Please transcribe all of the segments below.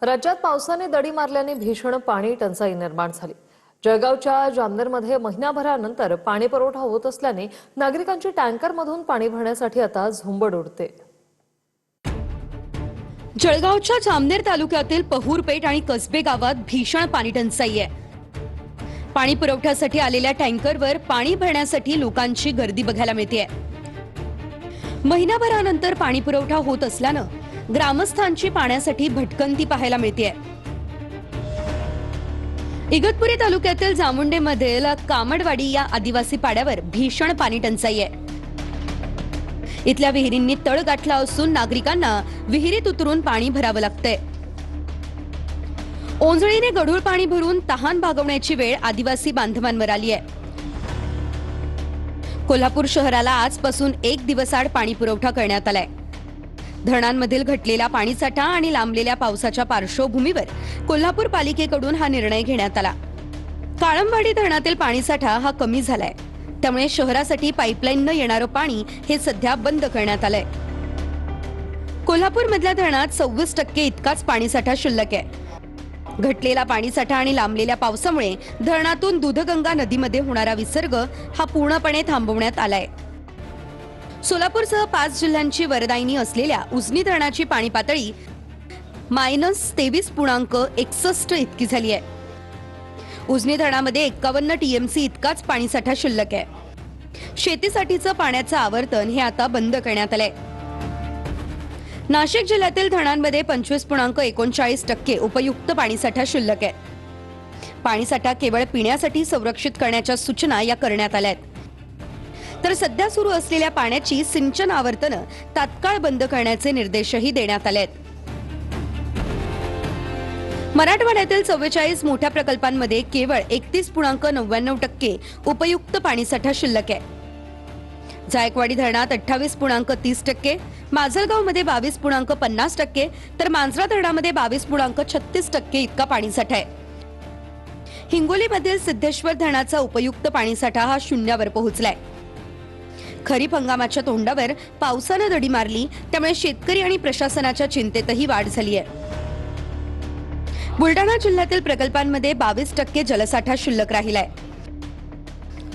राज्यात पावसाने दडी मारल्याने भीषण पाणी टंचाई निर्माण झाली। जळगावच्या जामनेरमध्ये महिन्याभरानंतर पाणी पुरवठा होत असल्याने नागरिकांची टँकरमधून पाणी भरण्यासाठी आता झुंबड उडते। जळगावच्या जामनेर तालुक्यातील पहूरपेठ आणि कसबे गावात भीषण पाणी टंचाई आहे। पाणी पुरवठ्यासाठी आलेल्या टँकरवर पाणी भरण्यासाठी लोकांची गर्दी बघायला मिळते। महिनाभरानंतर पाणी पुरवठा होत असल्यानं ग्रामस्थांची पाण्यासाठी भटकंती पाहायला मिळते। इगतपुरी तालुक्यातील जामुंडेमधील कामडवाडी या आदिवासी पाड्यावर भीषण पाणी टंचाई आहे। इथल्या विहिरींनी तळ गाठला असून नागरिकांना विहिरीत उतरून पाणी भरावं लागतंय। ओंजळीने गढूळ पाणी भरून तहान भागवण्याची वेळ आदिवासी बांधवांवर आली आहे। कोल्हापूर शहराला आजपासून एक दिवसाआड पाणी पुरवठा करण्यात आलाय। धरणांमधील घटलेला पाणीसाठा आणि लांबलेल्या पावसाच्या पार्श्वभूमीवर कोल्हापूर पालिकेकडून हा निर्णय घेण्यात आला। काळंबवाडी धरणातील पाणीसाठा हा कमी झालाय, त्यामुळे शहरासाठी पाईपलाईननं येणारं पाणी हे सध्या बंद करण्यात आलंय। कोल्हापूरमधल्या धरणात 26% इतकाच पाणीसाठा शिल्लक आहे। घटलेला पाणीसाठा आणि लांबलेल्या पावसामुळे धरणातून दूधगंगा नदीमध्ये होणारा विसर्ग हा पूर्णपणे थांबवण्यात आलाय। सोलापूरसह 5 जिल्ह्यांची वरदायिनी असलेल्या उजनी धरणाची पाणी पातळी -23.61 इतकी झाली आहे। उजनी धरणामध्ये 51 टीएमसी इतकाच पाणीसाठा शिल्लक आहे। शेतीसाठीचं पाण्याचं आवर्तन हे आता बंद करण्यात आलंय। नाशिक जिल्ह्यातील धरणांमध्ये 25.39% उपयुक्त पाणीसाठा शिल्लक आहे। पाणीसाठा केवळ पिण्यासाठी संरक्षित करण्याच्या सूचना या करण्यात आल्या आहेत। तर सध्या सुरू असलेल्या पाण्याची सिंचन आवर्तनं तात्काळ बंद करण्याचे निर्देशही देण्यात आले आहेत। मराठवाड्यातील 44 मोठ्या प्रकल्पांमध्ये केवळ 31.99% उपयुक्त पाणीसाठा शिल्लक आहे। जायकवाडी धरणात 28.30%, माजलगावमध्ये 22.50%, तर मांजरा धरणामध्ये 22.36% इतका पाणीसाठा आहे। हिंगोलीमधील सिद्धेश्वर धरणाचा उपयुक्त पाणीसाठा हा शून्यावर पोहोचलाय। खरीप हंगामाच्या तोंडावर पावसानं दडी मारली, त्यामुळे शेतकरी आणि प्रशासनाच्या चिंतेतही वाढ झाली आहे। बुलढाणा जिल्ह्यातील प्रकल्पांमध्ये 22% जलसाठा शिल्लक राहिलाय।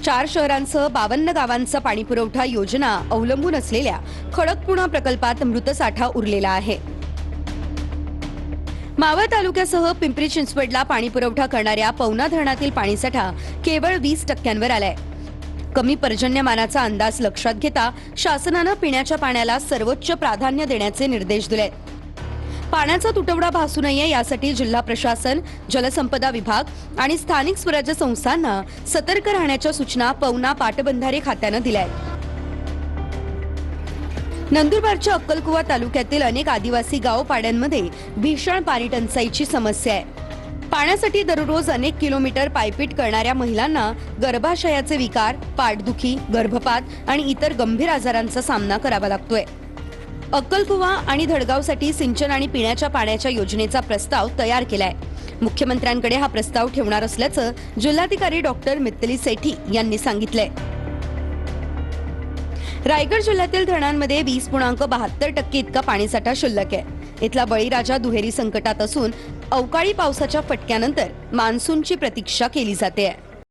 4 शहरांसह 52 गावांचा पाणीपुरवठा योजना अवलंबून असलेल्या खडकपूर्णा प्रकल्पात मृतसाठा उरलेला आहे। मावळ तालुक्यासह पिंपरी चिंचवडला पाणीपुरवठा करणाऱ्या पवना धरणातील पाणीसाठा केवळ 20% आलाय। कमी पर्जन्यमानाचा अंदाज लक्षात घेता शासनानं पिण्याच्या पाण्याला सर्वोच्च प्राधान्य देण्याचे निर्देश दिलेत। पाण्याचा तुटवडा भासू नये यासाठी जिल्हा प्रशासन, जलसंपदा विभाग आणि स्थानिक स्वराज्य संस्थांना सतर्क राहण्याच्या सूचना पवना पाटबंधारे खात्यानं दिल्या आहेत। नंदुरबारच्या अक्कलकुवा तालुक्यातील अनेक आदिवासी गाव पाड्यांमध्ये भीषण पाणी टंचाईची समस्या आहे। पाण्यासाठी दररोज अनेक किलोमीटर पायपीट करणाऱ्या महिलांना गर्भाशयाचे विकार, पाठदुखी, गर्भपात आणि इतर गंभीर आजारांचा सामना करावा लागतोय। अक्कलकुवा आणि धडगावसाठी सिंचन आणि पिण्याच्या पाण्याच्या योजनेचा प्रस्ताव तयार केलाय। मुख्यमंत्र्यांकडे हा प्रस्ताव ठेवणार असल्याचं जिल्हाधिकारी डॉक्टर मित्तली सेठी यांनी सांगितलंय। रायगड जिल्ह्यातील धरणांमध्ये 20.72% इतका पाणीसाठा शिल्लक आहे। इथला बळीराजा दुहेरी संकटात असून अवकाळी पावसाच्या फटक्यानंतर मान्सूनची प्रतीक्षा केली जाते।